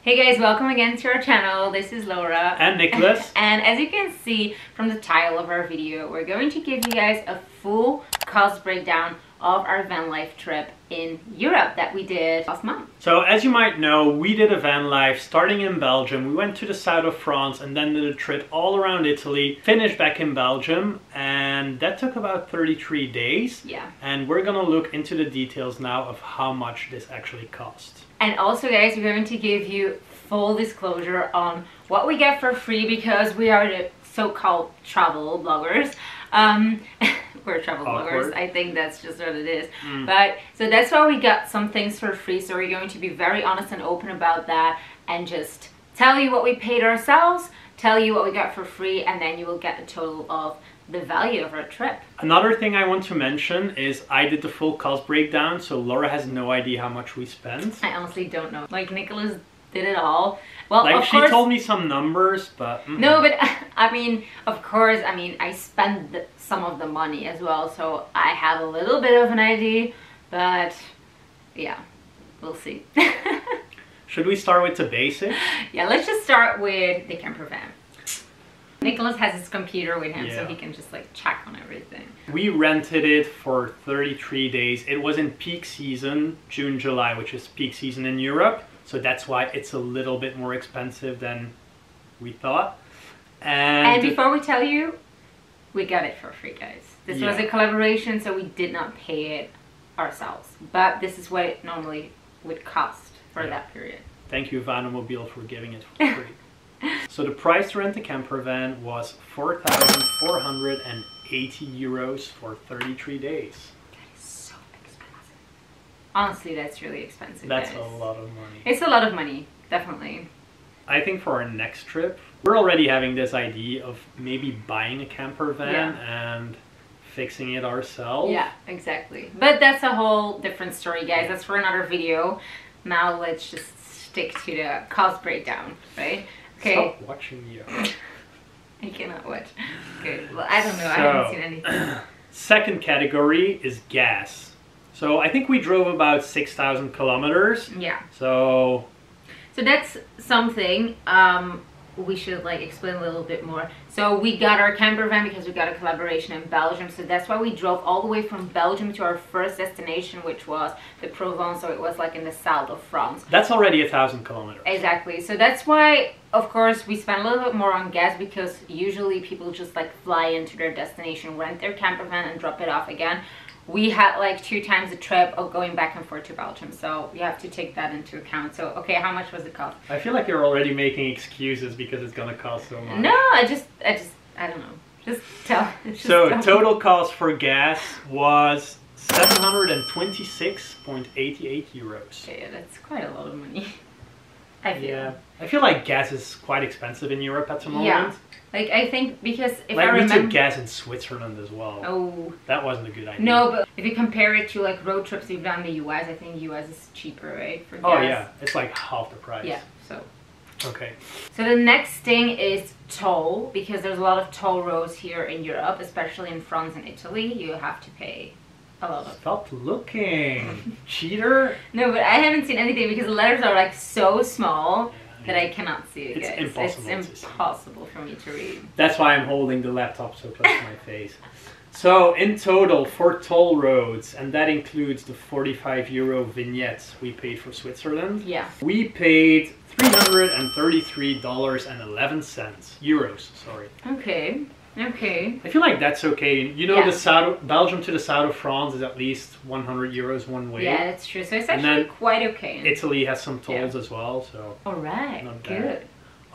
Hey guys, welcome again to our channel. This is Laura and Nicolas. And as you can see from the title of our video, we're going to give you guys a full cost breakdown of our van life trip in Europe that we did last month. So as you might know, we did a van life starting in Belgium. We went to the south of France and then did a trip all around Italy, finished back in Belgium, and that took about 33 days. Yeah. And we're gonna look into the details now of how much this actually cost. And also guys, we're going to give you full disclosure on what we get for free because we are the so-called travel bloggers. We're travel bloggers. I think that's just what it is. But so that's why we got some things for free. So we're going to be very honest and open about that and just tell you what we paid ourselves, tell you what we got for free, and then you will get a total of the value of our trip. Another thing I want to mention is I did the full cost breakdown, so Laura has no idea how much we spent. I honestly don't know. Like, Nicolas did it all. Well, like, of she course, told me some numbers, but... No, but I mean, of course, I mean, I spent some of the money as well, so I have a little bit of an idea, but yeah, we'll see. Should we start with the basics? Yeah, let's just start with the camper van. Nicolas has his computer with him, so he can just like check on everything. We rented it for 33 days. It was in peak season, June, July, which is peak season in Europe. So that's why it's a little bit more expensive than we thought. And before we tell you, we got it for free, guys. This was a collaboration, so we did not pay it ourselves. But this is what it normally would cost for that period. Thank you, Vanomobile, for giving it for free. So the price to rent a camper van was 4,480 euros for 33 days. That is so expensive. Honestly, that's really expensive. That's guys. a lot of money. It's a lot of money, definitely. I think for our next trip, we're already having this idea of maybe buying a camper van and fixing it ourselves. Yeah, exactly. But that's a whole different story, guys. That's for another video. Now let's just stick to the cost breakdown, right? Okay. Stop watching you. I cannot watch. Okay, well, I don't know. I haven't seen anything. Second category is gas. So I think we drove about 6,000 kilometers. Yeah. So that's something we should like explain a little bit more. So we got our camper van because we got a collaboration in Belgium. So that's why we drove all the way from Belgium to our first destination, which was the Provence. So it was like in the south of France. That's already 1,000 kilometers. Exactly. So that's why, of course, we spend a little bit more on gas because usually people just like fly into their destination, rent their camper van and drop it off again. We had like 2 times the trip of going back and forth to Belgium, so you have to take that into account. So, okay, how much was it cost? I feel like you're already making excuses because it's gonna cost so much. No, I don't know. Just tell. Total cost for gas was 726.88 euros. Okay, yeah, that's quite a lot of money. I feel. Yeah, I feel like gas is quite expensive in Europe at the moment. Yeah. Like, I think because if like I remember... we took gas in Switzerland as well. Oh. That wasn't a good idea. No, but if you compare it to like road trips we've done in the US, I think US is cheaper, right? For gas. Oh yeah, it's like half the price. Yeah, so. Okay. So the next thing is toll, because there's a lot of toll roads here in Europe, especially in France and Italy. You have to pay a lot of... Stop looking, cheater. No, but I haven't seen anything because the letters are like so small. That I cannot see it, guys. It's impossible for me to read. That's why I'm holding the laptop so close to my face. So in total for toll roads, and that includes the 45 euro vignettes we paid for Switzerland. Yeah. We paid $333.11 euros. Sorry. Okay. Okay. I feel like that's okay. You know, the south, Belgium to the south of France is at least 100 euros one way. Yeah, that's true. So it's actually quite okay. Italy has some tolls as well, so. All right. Good.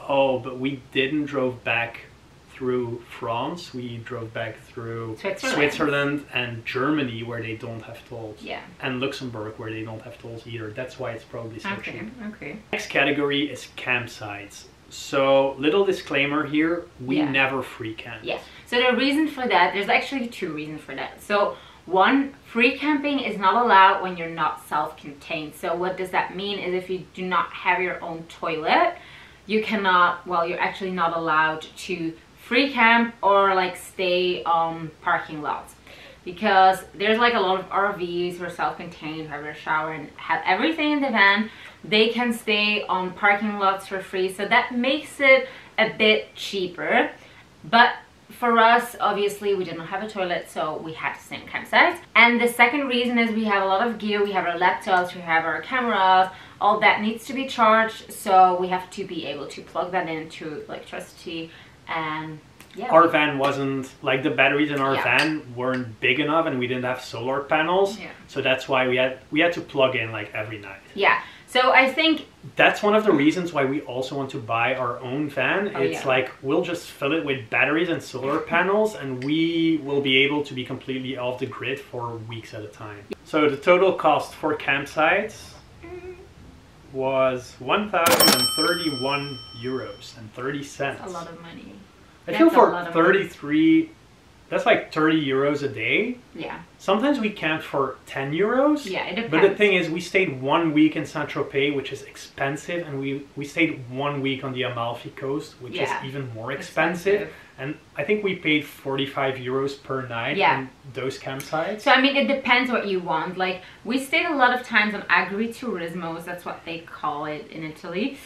Oh, but we didn't drove back through France. We drove back through Switzerland and Germany, where they don't have tolls. Yeah. And Luxembourg, where they don't have tolls either. That's why it's probably so cheap. Okay. Next category is campsites. So, little disclaimer here, we never free camp. Yes. So the reason for that, there's actually 2 reasons for that. So, one, free camping is not allowed when you're not self-contained. So what does that mean is if you do not have your own toilet, you cannot, well, you're actually not allowed to free camp or like stay on parking lots. Because there's like a lot of RVs who are self-contained, have a shower and have everything in the van. they can stay on parking lots for free, so that makes it a bit cheaper. But for us, obviously, we didn't have a toilet, so we had to stay in campsites. And the second reason is we have a lot of gear. We have our laptops, we have our cameras, all that needs to be charged, so we have to be able to plug that into electricity. And yeah, our van wasn't, like, the batteries in our van weren't big enough, and we didn't have solar panels, so that's why we had to plug in like every night. Yeah, so I think that's one of the reasons why we also want to buy our own van. It's like we'll just fill it with batteries and solar panels, and we will be able to be completely off the grid for weeks at a time. So the total cost for campsites was 1,031 euros and 30 cents. That's a lot of money. I feel for 33, that's like 30 euros a day. Yeah. Sometimes we camped for 10 euros. Yeah, it depends. But the thing is, we stayed 1 week in Saint-Tropez, which is expensive, and we stayed 1 week on the Amalfi Coast, which is even more expensive. And I think we paid 45 euros per night on those campsites. So, I mean, it depends what you want. Like, we stayed a lot of times on agriturismos, that's what they call it in Italy.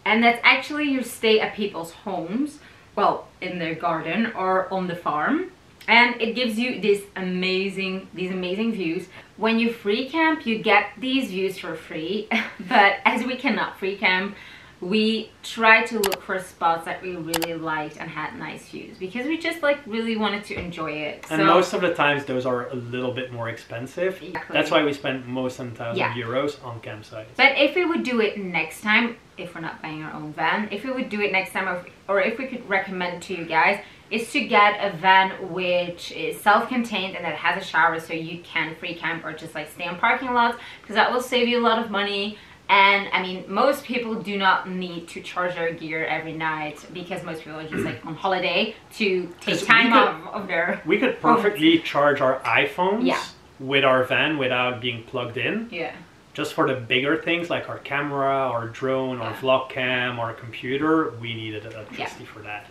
And that's actually you stay at people's homes, well, in their garden or on the farm, and it gives you these amazing views. When you free camp, you get these views for free, but as we cannot free camp, we try to look for spots that we really liked and had nice views, because we just like really wanted to enjoy it. And most of the times those are a little bit more expensive. Exactly. That's why we spent most of 1,000 euros on campsites. But if we would do it next time, if we're not buying our own van, if we would do it next time, or if we could recommend to you guys, is to get a van which is self-contained and that has a shower, so you can free camp or just like stay on parking lots, because that will save you a lot of money. And I mean, most people do not need to charge their gear every night, because most people are just like on holiday to take time off of their... We could perfectly charge our iPhones with our van without being plugged in. Yeah. Just for the bigger things like our camera, our drone, our vlog cam, our computer, we needed electricity for that.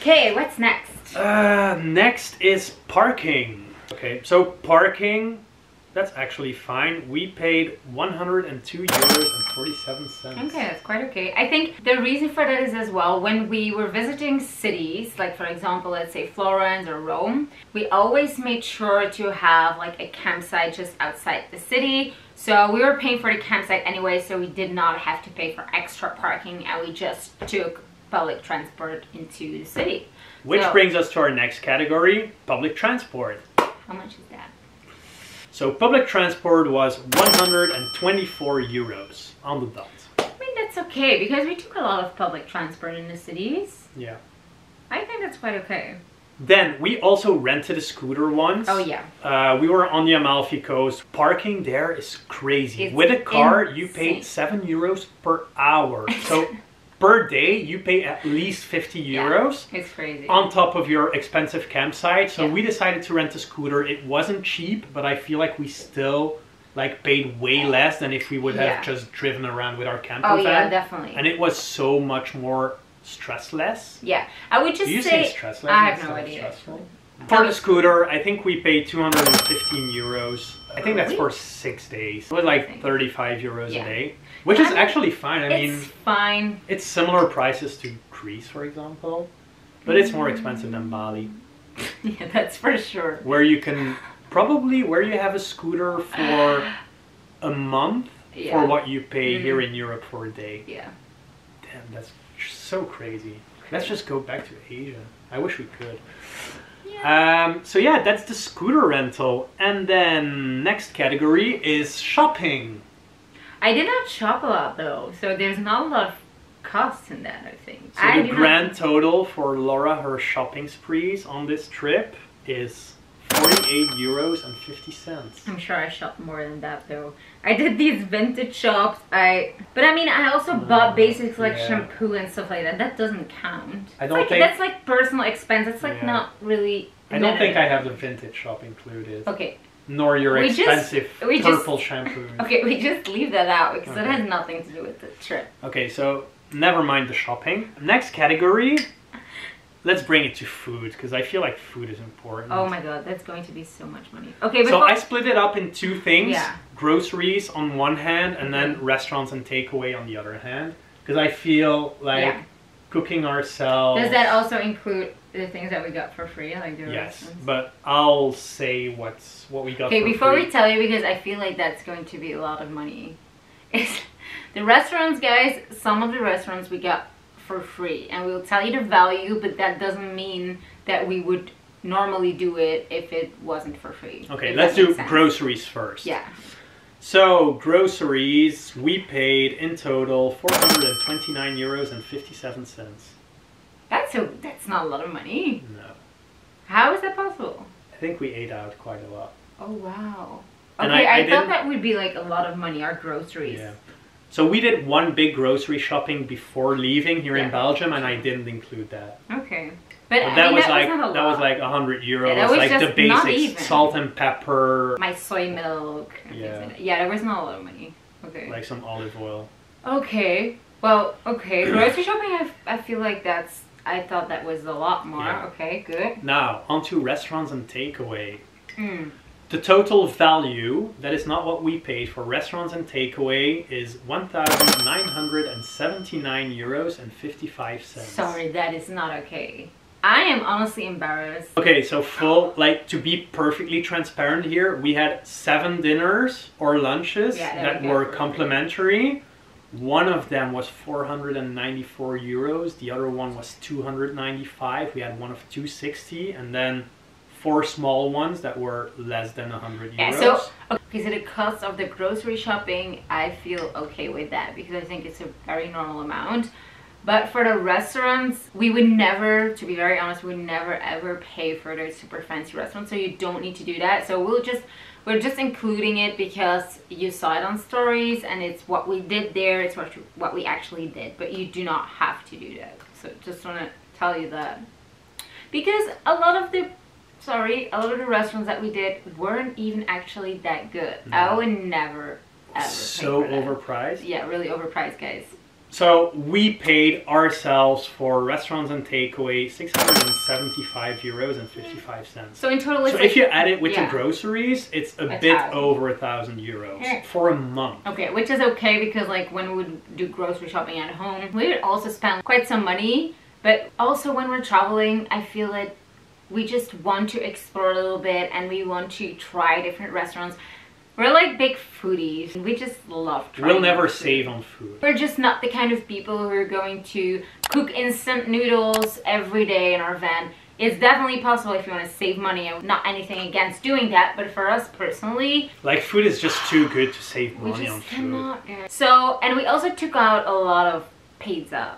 Okay, what's next? Next is parking. Okay, so parking, that's actually fine. We paid 102 euros and 47 cents. Okay, that's quite okay. I think the reason for that is as well, when we were visiting cities, like for example, let's say Florence or Rome, we always made sure to have like a campsite just outside the city. So we were paying for the campsite anyway, so we did not have to pay for extra parking, and we just took public transport into the city. Which brings us to our next category, public transport. How much is that? So public transport was 124 euros on the dot. I mean, that's okay, because we took a lot of public transport in the cities. Yeah. I think that's quite okay. Then we also rented a scooter once. Oh yeah. We were on the Amalfi Coast. Parking there is crazy. With a car, you pay 7 euros per hour. So per day, you pay at least 50 euros. It's crazy. On top of your expensive campsite. So we decided to rent a scooter. It wasn't cheap, but I feel like we still like paid way less than if we would have just driven around with our camper van. Oh yeah, definitely. And it was so much more stressless. Yeah, I would just say stressless. I have no idea. For the scooter, I think we paid 215 euros. I think that's for 6 days. It was like 35 euros a day, which is actually fine. I mean, it's fine. It's similar prices to Greece, for example, but it's more expensive than Bali. Yeah, that's for sure. Where you can probably you have a scooter for a month for what you pay here in Europe for a day. Yeah. Damn, that's so crazy. Let's just go back to Asia. I wish we could. Yeah. So yeah, that's the scooter rental. And then next category is shopping. I did not shop a lot though, so there's not a lot of costs in that, I think. So the grand total for Laura, her shopping sprees on this trip is 48 euros and 50 cents. I'm sure I shopped more than that though. I did these vintage shops. But I mean, I also bought basics like shampoo and stuff like that. That doesn't count. I don't think that's like personal expense. It's like not really. I don't think I have the vintage shop included. Okay. Nor your expensive purple shampoo. Okay, we just leave that out because it has nothing to do with the trip. Okay, so never mind the shopping. Next category let's bring it to food, because I feel like food is important. Oh my god, that's going to be so much money. Okay, so I split it up in two things. Yeah. Groceries on one hand, and then restaurants and takeaway on the other hand. Because I feel like cooking ourselves... Does that also include the things that we got for free? Like the yes, but I'll say what we got for free. Okay, before we tell you, because I feel like that's going to be a lot of money. The restaurants, guys, some of the restaurants we got for free. And we'll tell you the value, but that doesn't mean that we would normally do it if it wasn't for free. Okay, let's do groceries first. Yeah. So, groceries, we paid in total €429.57. That's not a lot of money. No. How is that possible? I think we ate out quite a lot. Oh, wow. Okay, I thought that would be like a lot of money, our groceries. Yeah. So we did one big grocery shopping before leaving here in Belgium, and I didn't include that. Okay. But that was like €100. Yeah, that was like the basics, salt and pepper. My soy milk. Yeah. Yeah, there was not a lot of money. Okay. Like some olive oil. Okay. Well, okay. Grocery shopping, I feel like I thought that was a lot more. Yeah. Okay, good. Now, onto restaurants and takeaway. The total value, that is not what we paid for restaurants and takeaway, is €1,979.55. Sorry, that is not okay. I am honestly embarrassed. Okay, so to be perfectly transparent here, we had 7 dinners or lunches that were complimentary. One of them was €494. The other one was €295. We had one of €260, and then 4 small ones that were less than €100. Yeah, so the cost of the grocery shopping, I feel okay with that because I think it's a very normal amount. But for the restaurants, we would never, to be very honest, we would never ever pay for the super fancy restaurants, so you don't need to do that. So we're just including it because you saw it on stories and it's what we did there, it's what we actually did, but you do not have to do that. So just want to tell you that. Because a lot of the restaurants that we did weren't even actually that good. No. I would never ever so pay for that. Overpriced? Yeah, really overpriced, guys. So we paid ourselves for restaurants and takeaway €675.55. So in total, so if you add it with the groceries, it's a bit over €1,000 for a month. Okay, which is okay because like when we would do grocery shopping at home, we would also spend quite some money. But also when we're traveling, I feel like we just want to explore a little bit and we want to try different restaurants. We're like big foodies. We just love trying. We'll never save on food. We're just not the kind of people who are going to cook instant noodles every day in our van. It's definitely possible if you want to save money, and not anything against doing that, but for us personally, like food is just too good to save money on food. So, and we also took out a lot of pizzas.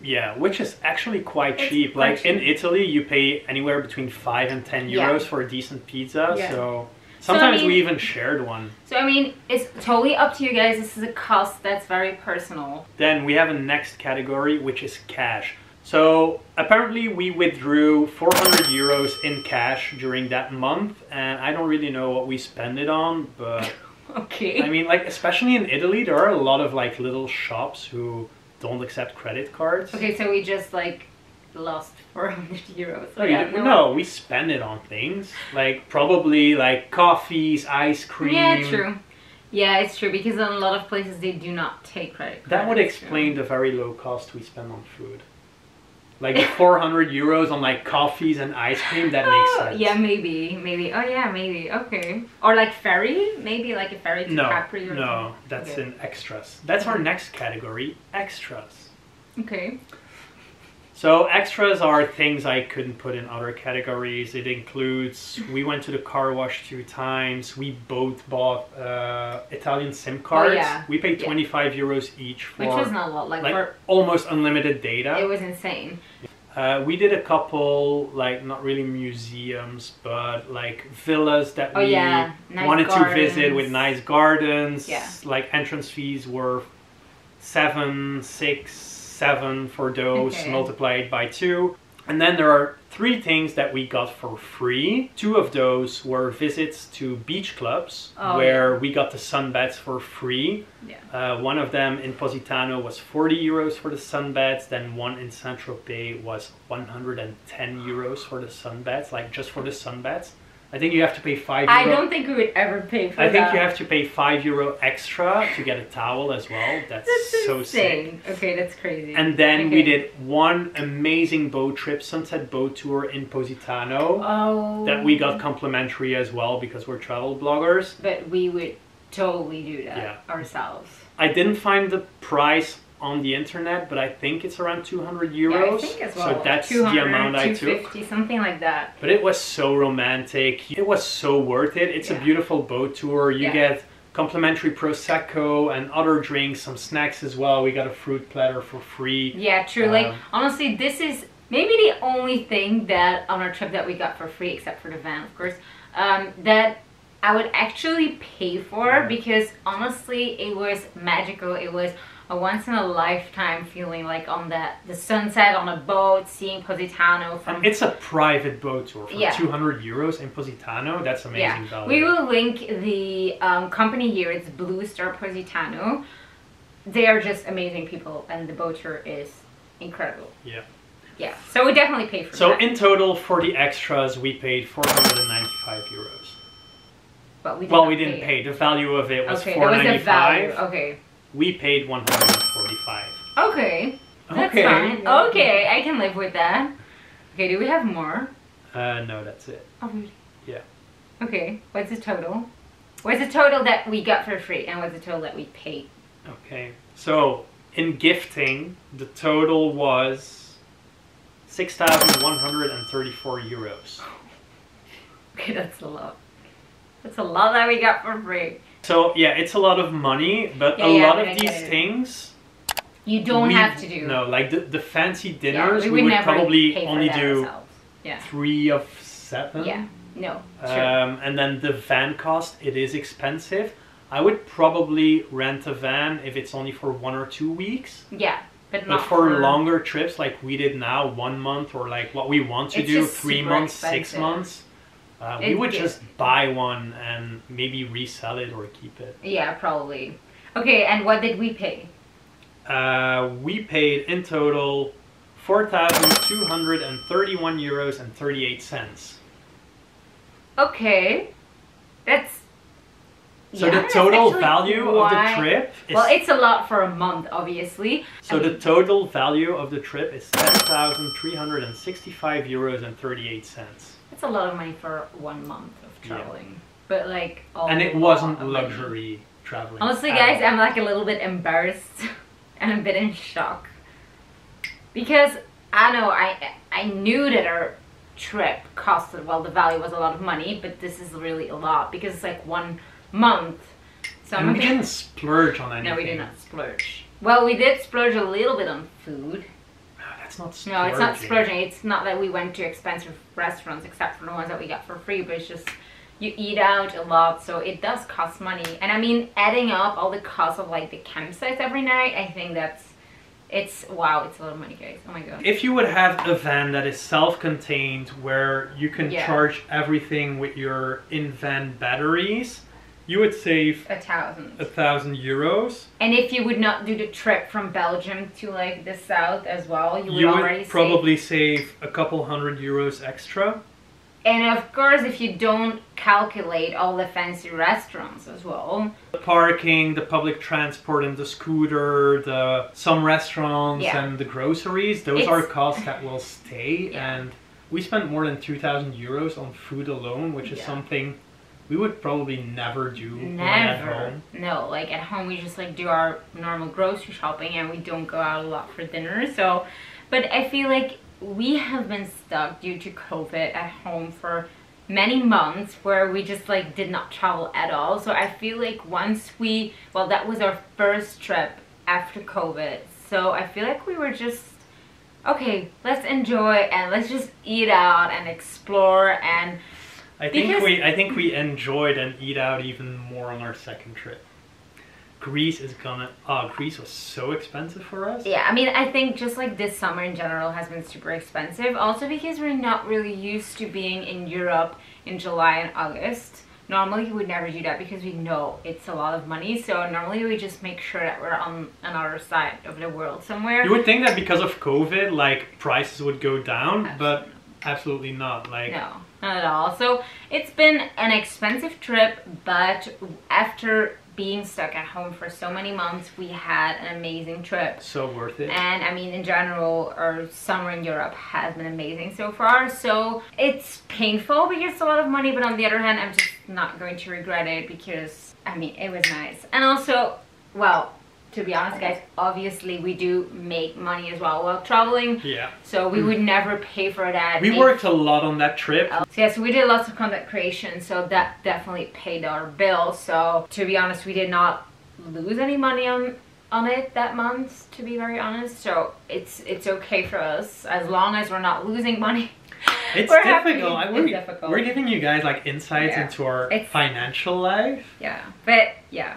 Yeah, which is actually quite cheap. Like in Italy, you pay anywhere between €5 and €10 for a decent pizza. Yeah. So sometimes we even shared one. So I mean, it's totally up to you guys. This is a cost that's very personal. Then we have a next category, which is cash. So apparently we withdrew €400 in cash during that month, and I don't really know what we spent it on, but okay. I mean, like especially in Italy, there are a lot of like little shops who don't accept credit cards. Okay, so we just like lost €400. So no, we spend it on things like probably like coffees, ice cream. Yeah, true. Yeah, it's true because in a lot of places they do not take credit cards. That would explain the very low cost we spend on food. Like the €400 on like coffees and ice cream, that makes sense. Yeah, maybe. Oh yeah, maybe. Okay. Or like ferry, maybe like a ferry to Capri or something. No, that's in extras. That's our next category, extras. Okay. So extras are things I couldn't put in other categories. It includes, we went to the car wash 2 times. We both bought Italian SIM cards. Oh, yeah. We paid €25 each for... Which was not a lot. Like for almost unlimited data. It was insane. We did a couple, like not really museums, but like villas that we wanted to visit with nice gardens. Yeah. Like entrance fees were 7 for those, multiplied by 2. And then there are 3 things that we got for free. 2 of those were visits to beach clubs, where we got the sunbeds for free. Yeah. One of them in Positano was 40 euros for the sunbeds. Then one in Saint-Tropez was 110 euros for the sunbeds, like just for the sunbeds. I think you have to pay €5. I don't think we would ever pay for that. I think you have to pay €5 extra to get a towel as well. That's so insane. sick. Okay, that's crazy. And then we did one amazing boat trip, sunset boat tour in Positano. Oh. That we got complimentary as well because we're travel bloggers. But we would totally do that ourselves. I didn't find the price on the internet, but I think it's around €200. Yeah, I think as well. So that's the amount I took. $250, something like that. But it was so romantic. It was so worth it. It's a beautiful boat tour. You get complimentary prosecco and other drinks, some snacks as well. We got a fruit platter for free. Yeah, true. Like honestly, this is maybe the only thing that on our trip that we got for free, except for the van, of course, that I would actually pay for, because honestly, it was magical. It was a once-in-a-lifetime feeling, like on the sunset on a boat, seeing Positano from... And it's a private boat tour for €200 in Positano. That's amazing value. We will link the company here. It's Blue Star Positano. They are just amazing people, and the boat tour is incredible. Yeah. Yeah, so we definitely pay for that. So in total, for the extras, we paid €495. But we didn't pay. The value of it was $495. That was the value. Okay. We paid $145. Okay. That's fine. Okay, I can live with that. Okay, do we have more? No, that's it. Oh, really? Yeah. Okay, what's the total? What's the total that we got for free, and what's the total that we paid? Okay, so in gifting, the total was €6,134. Okay, that's a lot. That's a lot that we got for free. So yeah, it's a lot of money, but a lot of these things you don't have to do. No, like the fancy dinners, we would probably only do 3 of 7. Yeah, no. And then the van cost, it is expensive. I would probably rent a van if it's only for 1 or 2 weeks. Yeah, but not for longer trips like we did now, 1 month, or like what we want to do, 3 months, expensive. 6 months. We would just buy one and maybe resell it or keep it. Yeah, probably. Okay, and what did we pay? We paid in total €4,231.38. Okay, that's... So the total value of the trip is... Well, it's a lot for a month, obviously. So the total value of the trip is €10,365.38. It's a lot of money for 1 month of traveling, but like and it wasn't luxury traveling. Honestly, guys, I'm like a little bit embarrassed and a bit in shock, because I know I knew that our trip costed, well, the value was a lot of money, but this is really a lot because it's like 1 month. So and we didn't splurge on anything. No, we did not splurge. Well, we did splurge a little bit on food. No, it's not splurging. It's not that we went to expensive restaurants, except for the ones that we got for free, but it's just you eat out a lot, so it does cost money. And I mean, adding up all the costs of like the campsites every night, I think it's a lot of money, guys. Oh my god. If you would have a van that is self-contained, where you can charge everything with your in-van batteries, you would save €1,000. And if you would not do the trip from Belgium to like the south as well, you would probably save a couple €100 extra. And of course, if you don't calculate all the fancy restaurants as well. The parking, the public transport and the scooter, some restaurants and the groceries, those are costs that will stay. And we spent more than €2,000 on food alone, which is something we would probably never do at home. No, like at home we just like do our normal grocery shopping and we don't go out a lot for dinner. So, but I feel like we have been stuck due to COVID at home for many months where we just like did not travel at all. So I feel like once that was our first trip after COVID. So I feel like we were just, okay, let's enjoy and let's just eat out and explore. And I think we enjoyed and eat out even more on our second trip. Greece is gonna... Greece was so expensive for us. Yeah, I mean, I think just like this summer in general has been super expensive. Also because we're not really used to being in Europe in July and August. Normally we would never do that because we know it's a lot of money. So normally we just make sure that we're on another side of the world somewhere. You would think that because of COVID, like, prices would go down, but absolutely not. Like, no, not at all. So it's been an expensive trip, but after being stuck at home for so many months, we had an amazing trip. So worth it. And I mean, in general, our summer in Europe has been amazing so far. So it's painful because it's a lot of money, but on the other hand, I'm just not going to regret it because, I mean, it was nice. And also, well, to be honest, guys, obviously we do make money as well while traveling. Yeah. So we would never pay for that. We worked a lot on that trip. So yeah, so we did lots of content creation, so that definitely paid our bills. So to be honest, we did not lose any money on it that month, to be very honest. So it's okay for us as long as we're not losing money. It's difficult. We're giving you guys like insights into our financial life. Yeah, but yeah.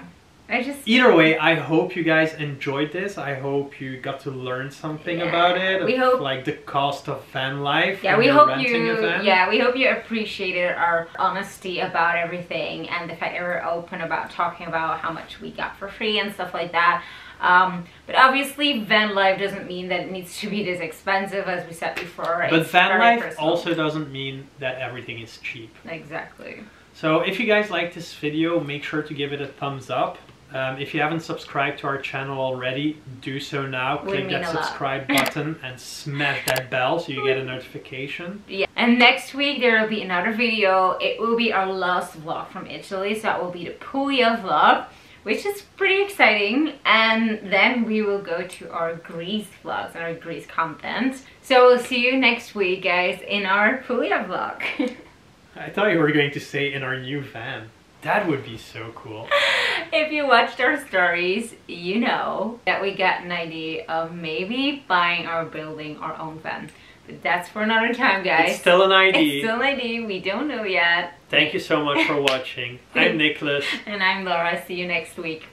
Either way, I hope you guys enjoyed this. I hope you got to learn something about it. We hope, like the cost of van life. Yeah, we hope you appreciated our honesty about everything and the fact that we're open about talking about how much we got for free and stuff like that. But obviously, van life doesn't mean that it needs to be this expensive, as we said before. But van life also doesn't mean that everything is cheap. Exactly. So if you guys like this video, make sure to give it a thumbs up. If you haven't subscribed to our channel already, do so now. Click that subscribe button and smash that bell so you get a notification. Yeah. And next week there will be another video. It will be our last vlog from Italy, so that will be the Puglia vlog, which is pretty exciting. And then we will go to our Greece vlogs and our Greece content. So we'll see you next week, guys, in our Puglia vlog. I thought you were going to say in our new van. That would be so cool. If you watched our stories, you know that we got an idea of maybe buying or building our own van. But that's for another time, guys. It's still an idea. It's still an idea. We don't know yet. Thank you so much for watching. I'm Nicolas. And I'm Laura. See you next week.